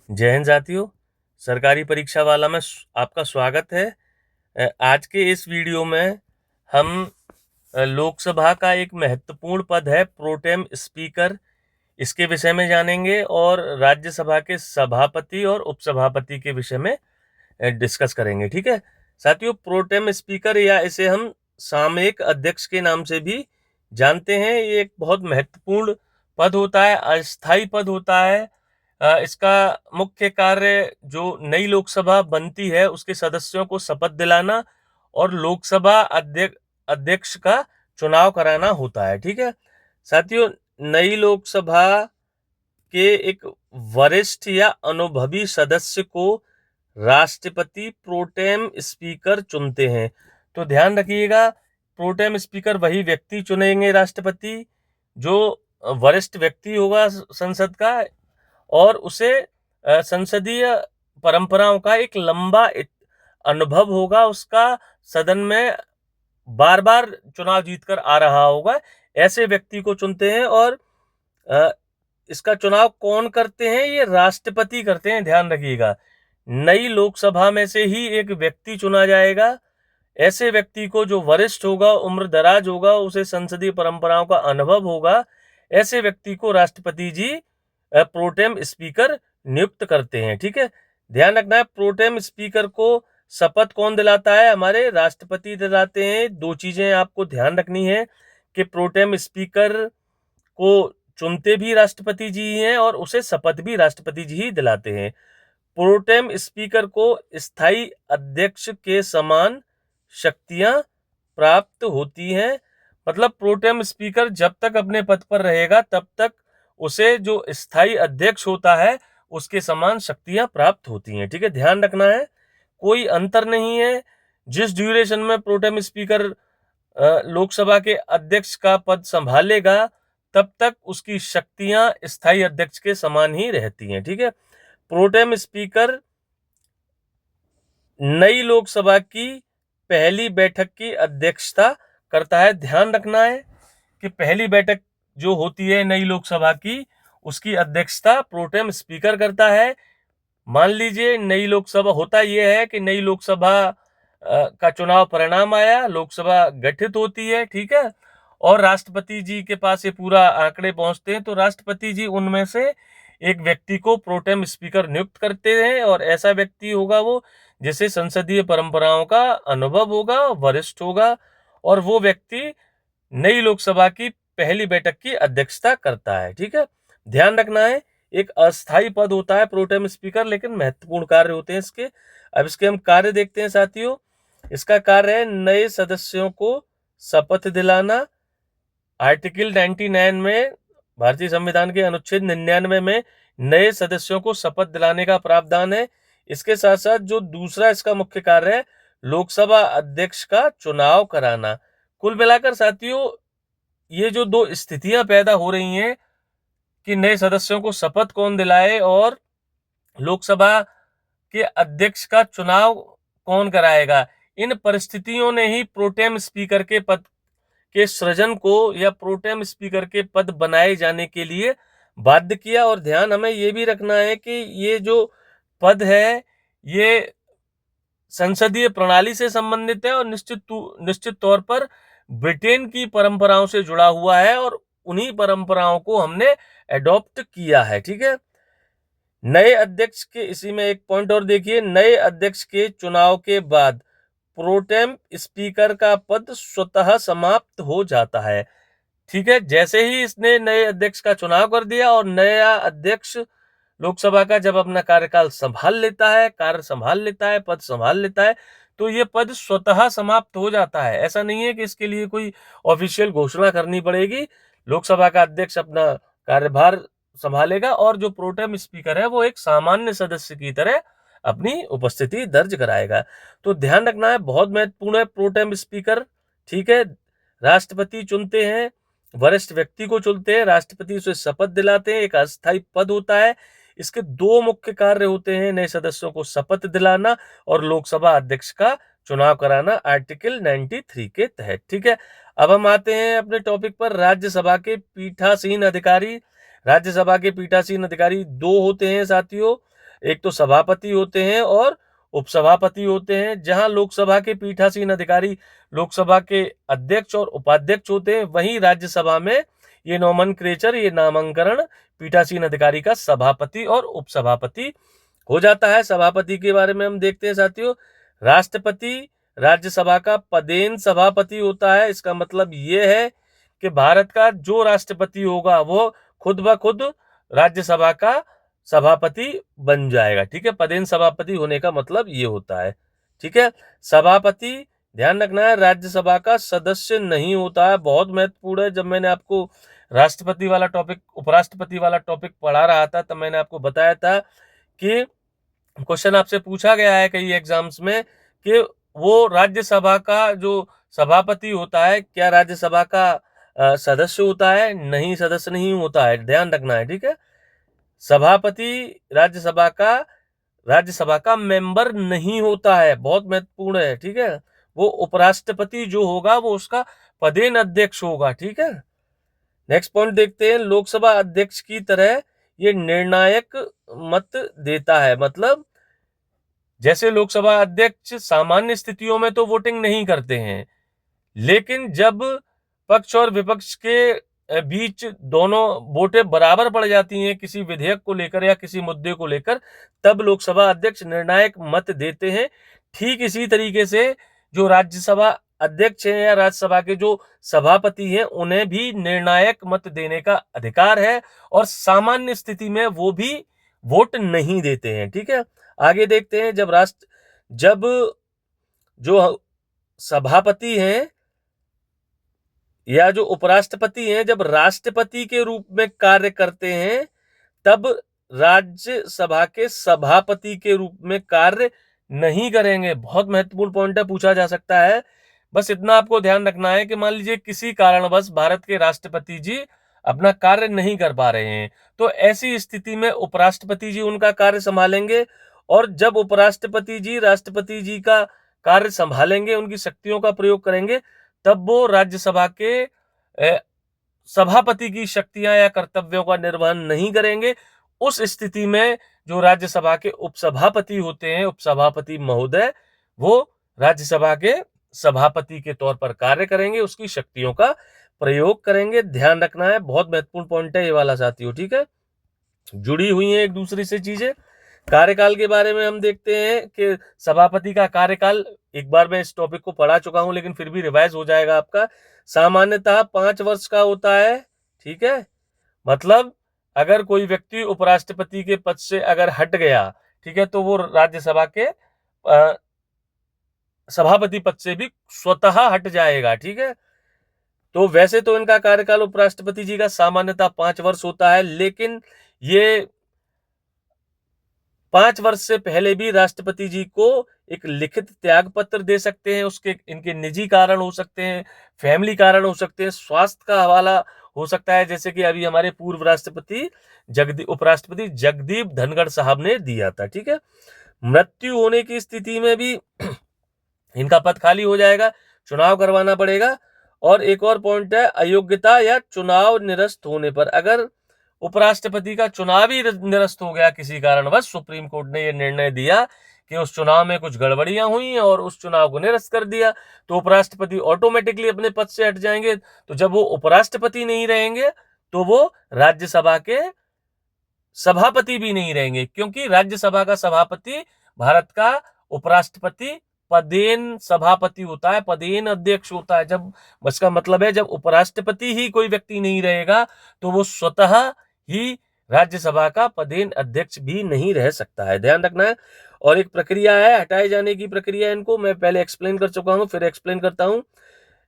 जय हिंद साथियों। सरकारी परीक्षा वाला में आपका स्वागत है। आज के इस वीडियो में हम लोकसभा का एक महत्वपूर्ण पद है प्रोटेम स्पीकर, इसके विषय में जानेंगे और राज्यसभा के सभापति और उपसभापति के विषय में डिस्कस करेंगे। ठीक है साथियों, प्रोटेम स्पीकर या इसे हम सामयिक अध्यक्ष के नाम से भी जानते हैं, ये एक बहुत महत्वपूर्ण पद होता है, अस्थायी पद होता है। इसका मुख्य कार्य जो नई लोकसभा बनती है उसके सदस्यों को शपथ दिलाना और लोकसभा अध्यक्ष का चुनाव कराना होता है। ठीक है साथियों, नई लोकसभा के एक वरिष्ठ या अनुभवी सदस्य को राष्ट्रपति प्रोटेम स्पीकर चुनते हैं। तो ध्यान रखिएगा, प्रोटेम स्पीकर वही व्यक्ति चुनेंगे राष्ट्रपति जो वरिष्ठ व्यक्ति होगा संसद का और उसे संसदीय परंपराओं का एक लंबा अनुभव होगा, उसका सदन में बार बार चुनाव जीतकर आ रहा होगा, ऐसे व्यक्ति को चुनते हैं। और इसका चुनाव कौन करते हैं? ये राष्ट्रपति करते हैं। ध्यान रखिएगा, नई लोकसभा में से ही एक व्यक्ति चुना जाएगा। ऐसे व्यक्ति को जो वरिष्ठ होगा, उम्र दराज होगा, उसे संसदीय परंपराओं का अनुभव होगा, ऐसे व्यक्ति को राष्ट्रपति जी प्रोटेम स्पीकर नियुक्त करते हैं। ठीक है, ध्यान रखना है, प्रोटेम स्पीकर को शपथ कौन दिलाता है? हमारे राष्ट्रपति दिलाते हैं। दो चीजें आपको ध्यान रखनी है कि प्रोटेम स्पीकर को चुनते भी राष्ट्रपति जी हैं और उसे शपथ भी राष्ट्रपति जी ही दिलाते हैं। प्रोटेम स्पीकर को स्थायी अध्यक्ष के समान शक्तियां प्राप्त होती हैं। मतलब प्रोटेम स्पीकर जब तक अपने पद पर रहेगा तब तक उसे जो स्थायी अध्यक्ष होता है उसके समान शक्तियां प्राप्त होती हैं। ठीक है, ध्यान रखना है, कोई अंतर नहीं है। जिस ड्यूरेशन में प्रोटेम स्पीकर लोकसभा के अध्यक्ष का पद संभालेगा तब तक उसकी शक्तियां स्थायी अध्यक्ष के समान ही रहती हैं। ठीक है, प्रोटेम स्पीकर नई लोकसभा की पहली बैठक की अध्यक्षता करता है। ध्यान रखना है कि पहली बैठक जो होती है नई लोकसभा की, उसकी अध्यक्षता प्रोटेम स्पीकर करता है। मान लीजिए नई लोकसभा, होता यह है कि नई लोकसभा का चुनाव परिणाम आया, लोकसभा गठित होती है। ठीक है, और राष्ट्रपति जी के पास ये पूरा आंकड़े पहुंचते हैं, तो राष्ट्रपति जी उनमें से एक व्यक्ति को प्रोटेम स्पीकर नियुक्त करते हैं और ऐसा व्यक्ति होगा वो जिसे संसदीय परंपराओं का अनुभव होगा, वरिष्ठ होगा, और वो व्यक्ति नई लोकसभा की पहली बैठक की अध्यक्षता करता है। ठीक है, ध्यान रखना है, एक अस्थायी पद होता है प्रोटेम स्पीकर, लेकिन महत्वपूर्ण कार्य होते हैं इसके। अब इसके हम कार्य देखते हैं साथियों। इसका कार्य है नए सदस्यों को शपथ दिलाना। आर्टिकल 99 में, भारतीय संविधान के अनुच्छेद 99 में नए सदस्यों को शपथ दिलाने का प्रावधान है। इसके साथ साथ जो दूसरा इसका मुख्य कार्य है, लोकसभा अध्यक्ष का चुनाव कराना। कुल मिलाकर साथियों, ये जो दो स्थितियां पैदा हो रही हैं कि नए सदस्यों को शपथ कौन दिलाए और लोकसभा के अध्यक्ष का चुनाव कौन कराएगा, इन परिस्थितियों ने ही प्रोटेम स्पीकर के पद के सृजन को या प्रोटेम स्पीकर के पद बनाए जाने के लिए बाध्य किया। और ध्यान हमें यह भी रखना है कि ये जो पद है ये संसदीय प्रणाली से संबंधित है और निश्चित तौर पर ब्रिटेन की परंपराओं से जुड़ा हुआ है और उन्हीं परंपराओं को हमने एडॉप्ट किया है। ठीक है, नए अध्यक्ष के, इसी में एक पॉइंट और देखिए, नए अध्यक्ष के चुनाव के बाद प्रोटेम स्पीकर का पद स्वतः समाप्त हो जाता है। ठीक है, जैसे ही इसने नए अध्यक्ष का चुनाव कर दिया और नया अध्यक्ष लोकसभा का जब अपना कार्यकाल संभाल लेता है, कार्य संभाल लेता है, पद संभाल लेता है, तो ये पद स्वतः समाप्त हो जाता है। ऐसा नहीं है कि इसके लिए कोई ऑफिशियल घोषणा करनी पड़ेगी। लोकसभा का अध्यक्ष अपना कार्यभार संभालेगा और जो प्रोटेम स्पीकर है वो एक सामान्य सदस्य की तरह अपनी उपस्थिति दर्ज कराएगा। तो ध्यान रखना है, बहुत महत्वपूर्ण है प्रोटेम स्पीकर। ठीक है, राष्ट्रपति चुनते हैं, वरिष्ठ व्यक्ति को चुनते हैं, राष्ट्रपति उसे शपथ दिलाते हैं, एक अस्थायी पद होता है। इसके दो मुख्य कार्य होते हैं, नए सदस्यों को शपथ दिलाना और लोकसभा अध्यक्ष का चुनाव कराना आर्टिकल 93 के तहत। ठीक है, अब हम आते हैं अपने टॉपिक पर, राज्यसभा के पीठासीन अधिकारी। राज्यसभा के पीठासीन अधिकारी दो होते हैं साथियों, एक तो सभापति होते हैं और उपसभापति होते हैं। जहां लोकसभा के पीठासीन अधिकारी लोकसभा के अध्यक्ष और उपाध्यक्ष होते हैं, वहीं राज्यसभा में ये नोमेनक्लेचर, ये नामांकन पीठासीन अधिकारी का सभापति और उपसभापति हो जाता है। सभापति के बारे में हम देखते हैं साथियों, राष्ट्रपति राज्यसभा का पदेन सभापति होता है। इसका मतलब ये है कि भारत का जो राष्ट्रपति होगा वो खुद ब खुद राज्यसभा का सभापति बन जाएगा। ठीक है, पदेन सभापति होने का मतलब ये होता है। ठीक है, सभापति ध्यान रखना है राज्यसभा का सदस्य नहीं होता है, बहुत महत्वपूर्ण है। जब मैंने आपको राष्ट्रपति वाला टॉपिक, उपराष्ट्रपति वाला टॉपिक पढ़ा रहा था, तब मैंने आपको बताया था कि क्वेश्चन आपसे पूछा गया है कई एग्जाम्स में कि वो राज्यसभा का जो सभापति होता है, क्या राज्यसभा का सदस्य होता है? नहीं, सदस्य नहीं होता है, ध्यान रखना है। ठीक है, सभापति राज्यसभा का मेंबर नहीं होता है, बहुत महत्वपूर्ण है। ठीक है, वो उपराष्ट्रपति जो होगा वो उसका पदेन अध्यक्ष होगा। ठीक है, नेक्स्ट पॉइंट देखते हैं। लोकसभा अध्यक्ष की तरह ये निर्णायक मत देता है। मतलब जैसे लोकसभा अध्यक्ष सामान्य स्थितियों में तो वोटिंग नहीं करते हैं, लेकिन जब पक्ष और विपक्ष के बीच दोनों वोटें बराबर पड़ जाती हैं किसी विधेयक को लेकर या किसी मुद्दे को लेकर, तब लोकसभा अध्यक्ष निर्णायक मत देते हैं। ठीक इसी तरीके से जो राज्यसभा अध्यक्ष हैं या राज्यसभा के जो सभापति हैं, उन्हें भी निर्णायक मत देने का अधिकार है और सामान्य स्थिति में वो भी वोट नहीं देते हैं। ठीक है, आगे देखते हैं। जब जो सभापति हैं या जो उपराष्ट्रपति हैं, जब राष्ट्रपति के रूप में कार्य करते हैं, तब राज्यसभा के सभापति के रूप में कार्य नहीं करेंगे। बहुत महत्वपूर्ण पॉइंट है, पूछा जा सकता है। बस इतना आपको ध्यान रखना है कि मान लीजिए किसी कारणवश भारत के राष्ट्रपति जी अपना कार्य नहीं कर पा रहे हैं, तो ऐसी स्थिति में उपराष्ट्रपति जी उनका कार्य संभालेंगे, और जब उपराष्ट्रपति जी राष्ट्रपति जी का कार्य संभालेंगे, उनकी शक्तियों का प्रयोग करेंगे, तब वो राज्यसभा के सभापति की शक्तियां या कर्तव्यों का निर्वहन नहीं करेंगे। उस स्थिति में जो राज्यसभा के उपसभापति होते हैं, उपसभापति महोदय, वो राज्यसभा के सभापति के तौर पर कार्य करेंगे, उसकी शक्तियों का प्रयोग करेंगे। ध्यान रखना है, बहुत महत्वपूर्ण पॉइंट है ये वाला साथियों। ठीक है, जुड़ी हुई है एक दूसरे से चीजें। कार्यकाल के बारे में हम देखते हैं कि सभापति का कार्यकाल, एक बार मैं इस टॉपिक को पढ़ा चुका हूं लेकिन फिर भी रिवाइज हो जाएगा आपका। सामान्यतः 5 वर्ष का होता है। ठीक है, मतलब अगर कोई व्यक्ति उपराष्ट्रपति के पद से अगर हट गया, ठीक है, तो वो राज्यसभा के सभापति पद से भी स्वतः हट जाएगा। ठीक है, तो वैसे तो इनका कार्यकाल उपराष्ट्रपति जी का सामान्यतः 5 वर्ष होता है, लेकिन ये 5 वर्ष से पहले भी राष्ट्रपति जी को एक लिखित त्याग पत्र दे सकते हैं। उसके इनके निजी कारण हो सकते हैं, फैमिली कारण हो सकते हैं, स्वास्थ्य का हवाला हो सकता है, जैसे कि अभी हमारे पूर्व राष्ट्रपति उपराष्ट्रपति जगदीप धनखड़ साहब ने दिया था। ठीक है, मृत्यु होने की स्थिति में भी इनका पद खाली हो जाएगा, चुनाव करवाना पड़ेगा। और एक और पॉइंट है, अयोग्यता या चुनाव निरस्त होने पर, अगर उपराष्ट्रपति का चुनाव ही निरस्त हो गया किसी कारणवश, सुप्रीम कोर्ट ने यह निर्णय दिया कि उस चुनाव में कुछ गड़बड़ियां हुई और उस चुनाव को निरस्त कर दिया, तो उपराष्ट्रपति ऑटोमेटिकली अपने पद से हट जाएंगे। तो जब वो उपराष्ट्रपति नहीं रहेंगे तो वो राज्यसभा के सभापति भी नहीं रहेंगे, क्योंकि राज्यसभा का सभापति भारत का उपराष्ट्रपति पदेन सभापति होता है, पदेन अध्यक्ष होता है। जब इसका मतलब है जब उपराष्ट्रपति ही कोई व्यक्ति नहीं रहेगा तो वो स्वतः ही राज्यसभा का पदेन अध्यक्ष भी नहीं रह सकता है, ध्यान रखना है। और एक प्रक्रिया है हटाए जाने की प्रक्रिया, इनको मैं पहले एक्सप्लेन कर चुका हूं, फिर एक्सप्लेन करता हूं।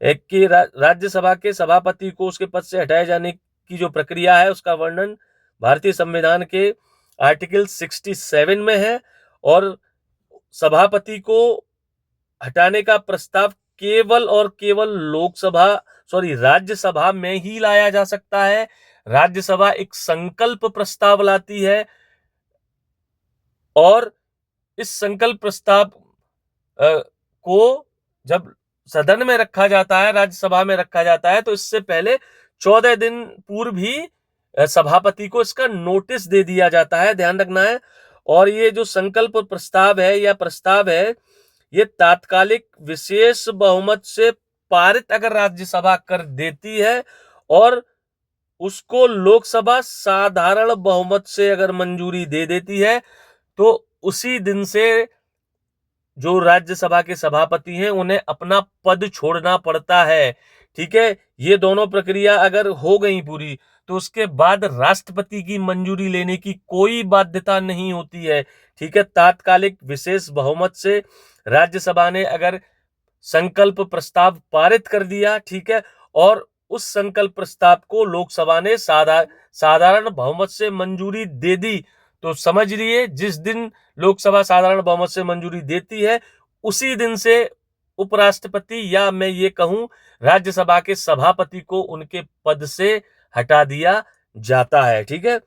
एक कि राज्यसभा के सभापति को उसके पद से हटाए जाने की जो प्रक्रिया है, उसका वर्णन भारतीय संविधान के आर्टिकल 67 में है, और सभापति को हटाने का प्रस्ताव केवल और केवल राज्यसभा में ही लाया जा सकता है। राज्यसभा एक संकल्प प्रस्ताव लाती है, और इस संकल्प प्रस्ताव को जब सदन में रखा जाता है, राज्यसभा में रखा जाता है, तो इससे पहले 14 दिन पूर्व ही सभापति को इसका नोटिस दे दिया जाता है, ध्यान रखना है। और ये जो संकल्प प्रस्ताव है या प्रस्ताव है, ये तात्कालिक विशेष बहुमत से पारित अगर राज्यसभा कर देती है और उसको लोकसभा साधारण बहुमत से अगर मंजूरी दे देती है, तो उसी दिन से जो राज्यसभा के सभापति हैं उन्हें अपना पद छोड़ना पड़ता है। ठीक है, ये दोनों प्रक्रिया अगर हो गई पूरी, तो उसके बाद राष्ट्रपति की मंजूरी लेने की कोई बाध्यता नहीं होती है। ठीक है, तात्कालिक विशेष बहुमत से राज्यसभा ने अगर संकल्प प्रस्ताव पारित कर दिया, ठीक है, और उस संकल्प प्रस्ताव को लोकसभा ने साधारण बहुमत से मंजूरी दे दी, तो समझ लिए जिस दिन लोकसभा साधारण बहुमत से मंजूरी देती है, उसी दिन से उपराष्ट्रपति या मैं ये कहूं राज्यसभा के सभापति को उनके पद से हटा दिया जाता है। ठीक है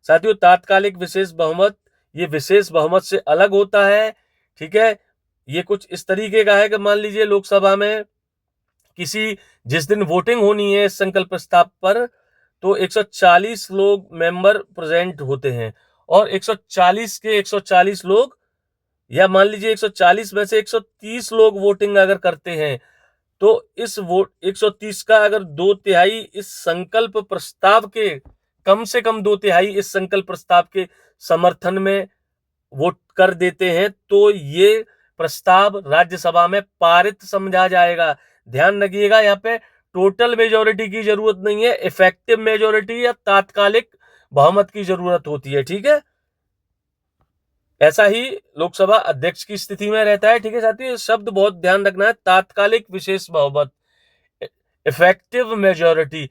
साथियों, तात्कालिक विशेष बहुमत ये विशेष बहुमत से अलग होता है। ठीक है, ये कुछ इस तरीके का है कि मान लीजिए लोकसभा में जिस दिन वोटिंग होनी है इस संकल्प प्रस्ताव पर, तो 140 लोग मेंबर प्रेजेंट होते हैं और 140 के 140 लोग, या मान लीजिए 140 में से 130 लोग वोटिंग अगर करते हैं, तो इस वोट 130 का अगर 2/3 इस संकल्प प्रस्ताव के, कम से कम 2/3 इस संकल्प प्रस्ताव के समर्थन में वोट कर देते हैं, तो ये प्रस्ताव राज्यसभा में पारित समझा जाएगा। ध्यान रखिएगा, यहाँ पे टोटल मेजोरिटी की जरूरत नहीं है, इफेक्टिव मेजोरिटी या तात्कालिक बहुमत की जरूरत होती है। ठीक है, ऐसा ही लोकसभा अध्यक्ष की स्थिति में रहता है। ठीक है साथियों, शब्द बहुत ध्यान रखना है, तात्कालिक विशेष बहुमत, इफेक्टिव मेजोरिटी।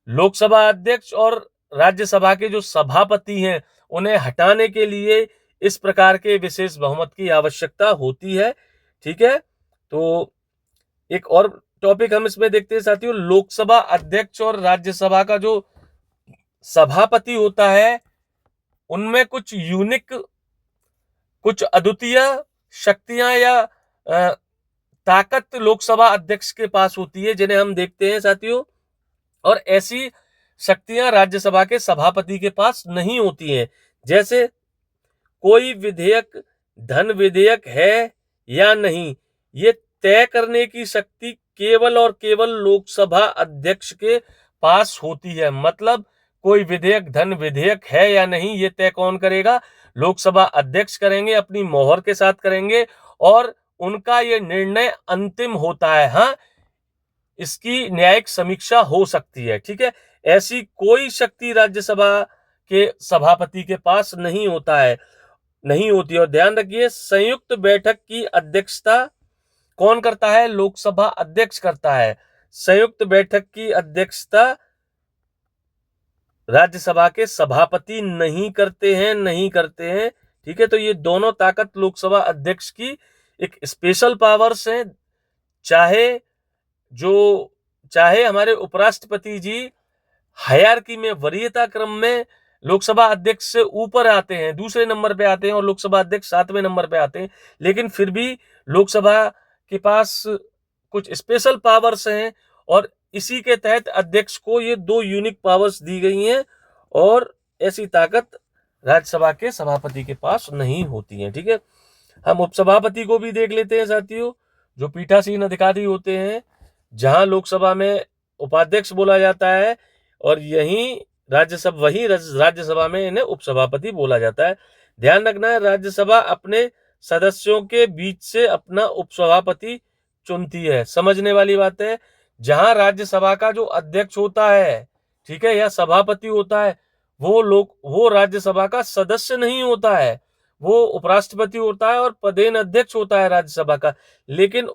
लोकसभा अध्यक्ष और राज्यसभा के जो सभापति हैं उन्हें हटाने के लिए इस प्रकार के विशेष बहुमत की आवश्यकता होती है। ठीक है, तो एक और टॉपिक हम इसमें देखते हैं साथियों, लोकसभा अध्यक्ष और राज्यसभा का जो सभापति होता है उनमें कुछ यूनिक, कुछ अद्वितीय शक्तियां या ताकत लोकसभा अध्यक्ष के पास होती है, जिन्हें हम देखते हैं साथियों, और ऐसी शक्तियां राज्यसभा के सभापति के पास नहीं होती हैं। जैसे कोई विधेयक धन विधेयक है या नहीं, ये तय करने की शक्ति केवल और केवल लोकसभा अध्यक्ष के पास होती है। मतलब कोई विधेयक धन विधेयक है या नहीं, ये तय कौन करेगा? लोकसभा अध्यक्ष करेंगे, अपनी मोहर के साथ करेंगे और उनका ये निर्णय अंतिम होता है। हाँ, इसकी न्यायिक समीक्षा हो सकती है। ठीक है, ऐसी कोई शक्ति राज्यसभा के सभापति के पास नहीं होती। और ध्यान रखिए, संयुक्त बैठक की अध्यक्षता कौन करता है? लोकसभा अध्यक्ष करता है। संयुक्त बैठक की अध्यक्षता राज्यसभा के सभापति नहीं करते हैं। ठीक है, तो ये दोनों ताकत लोकसभा अध्यक्ष की एक स्पेशल पावर्स हैं। चाहे हमारे उपराष्ट्रपति जी हायरार्की में, वरीयता क्रम में लोकसभा अध्यक्ष से ऊपर आते हैं, दूसरे नंबर पे आते हैं, और लोकसभा अध्यक्ष 7वें नंबर पे आते हैं, लेकिन फिर भी लोकसभा के पास कुछ स्पेशल पावर्स हैं और इसी के तहत अध्यक्ष को ये 2 यूनिक पावर्स दी गई हैं, और ऐसी ताकत राज्यसभा के सभापति के पास नहीं होती है। ठीक है, हम उपसभापति को भी देख लेते हैं साथियों, जो पीठासीन अधिकारी होते हैं, जहां लोकसभा में उपाध्यक्ष बोला जाता है और वही राज्यसभा में इन्हें उपसभापति बोला जाता है। ध्यान रखना है, राज्यसभा अपने सदस्यों के बीच से अपना उपसभापति चुनती है। समझने वाली बात है, जहां राज्यसभा का जो अध्यक्ष होता है, ठीक है, या सभापति होता है, वो राज्यसभा का सदस्य नहीं होता है, वो उपराष्ट्रपति होता है और पदेन अध्यक्ष होता है राज्यसभा का। लेकिन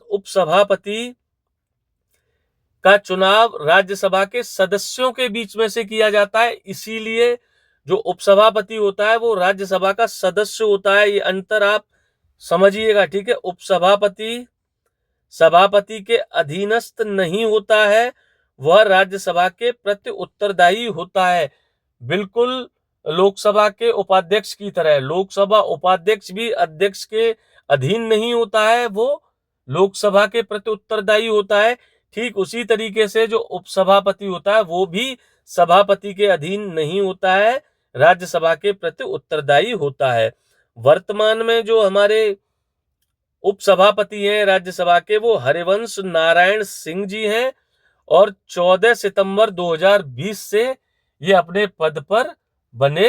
उपसभापति का चुनाव राज्यसभा के सदस्यों के बीच में से किया जाता है, इसीलिए जो उपसभापति होता है वो राज्यसभा का सदस्य होता है। ये अंतर आप समझिएगा। ठीक है, उपसभापति सभापति के अधीनस्थ नहीं होता है, वह राज्यसभा के प्रति उत्तरदायी होता है, बिल्कुल लोकसभा के उपाध्यक्ष की तरह। लोकसभा उपाध्यक्ष भी अध्यक्ष के अधीन नहीं होता है, वो लोकसभा के प्रति उत्तरदायी होता है। ठीक उसी तरीके से जो उपसभापति होता है वो भी सभापति के अधीन नहीं होता है, राज्यसभा के प्रति उत्तरदायी होता है। वर्तमान में जो हमारे उपसभापति हैं राज्यसभा के वो हरिवंश नारायण सिंह जी हैं और 14 सितंबर 2020 से ये अपने पद पर बने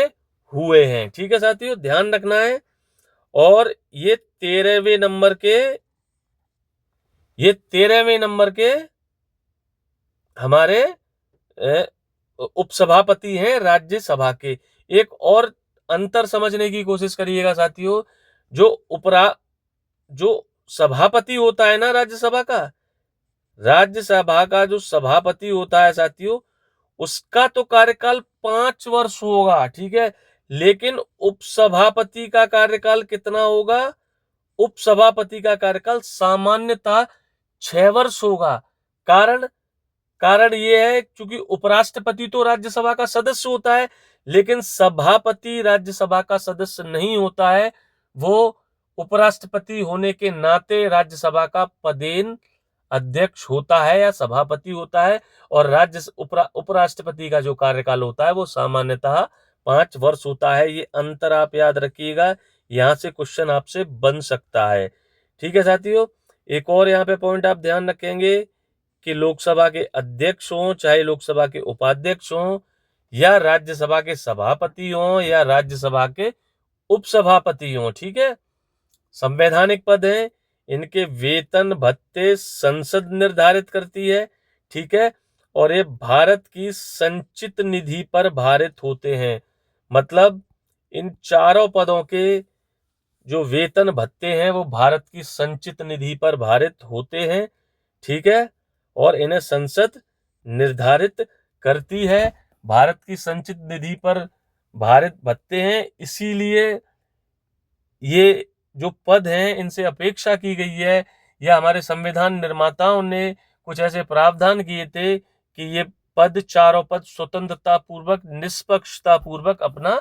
हुए हैं। ठीक है साथियों, ध्यान रखना है। और ये 13वें नंबर के हमारे उपसभापति हैं राज्यसभा के। एक और अंतर समझने की कोशिश करिएगा साथियों, जो सभापति होता है ना राज्यसभा का जो सभापति होता है साथियों, उसका तो कार्यकाल 5 वर्ष होगा, ठीक है, लेकिन उपसभापति का कार्यकाल कितना होगा? उपसभापति का कार्यकाल सामान्यतः 6 वर्ष होगा। कारण ये है क्योंकि उपराष्ट्रपति तो राज्यसभा का सदस्य होता है, लेकिन सभापति राज्यसभा का सदस्य नहीं होता है। वो उपराष्ट्रपति होने के नाते राज्यसभा का पदेन अध्यक्ष होता है या सभापति होता है, और उपराष्ट्रपति का जो कार्यकाल होता है वो सामान्यतः 5 वर्ष होता है। ये अंतर आप याद रखिएगा, यहां से क्वेश्चन आपसे बन सकता है। ठीक है साथियों, एक और यहाँ पे पॉइंट आप ध्यान रखेंगे कि लोकसभा के अध्यक्ष हों, चाहे लोकसभा के उपाध्यक्ष हों, या राज्यसभा के सभापति हों, या राज्यसभा के उपसभापति हों, ठीक है, संवैधानिक पद हैं, इनके वेतन भत्ते संसद निर्धारित करती है। ठीक है, और ये भारत की संचित निधि पर भारित होते हैं। मतलब इन चारों पदों के जो वेतन भत्ते हैं वो भारत की संचित निधि पर भारित होते हैं। ठीक है, और इन्हें संसद निर्धारित करती है। भारत की संचित निधि पर भारित भत्ते हैं, इसीलिए ये जो पद हैं इनसे अपेक्षा की गई है, या हमारे संविधान निर्माताओं ने कुछ ऐसे प्रावधान किए थे कि ये चारों पद स्वतंत्रता पूर्वक, निष्पक्षता पूर्वक अपना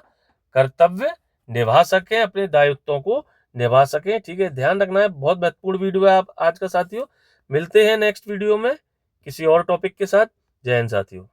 कर्तव्य निभा सकें, अपने दायित्वों को निभा सकें। ठीक है, ध्यान रखना है, बहुत महत्वपूर्ण वीडियो है आज का साथियों। मिलते हैं नेक्स्ट वीडियो में किसी और टॉपिक के साथ। जय हिंद साथियों।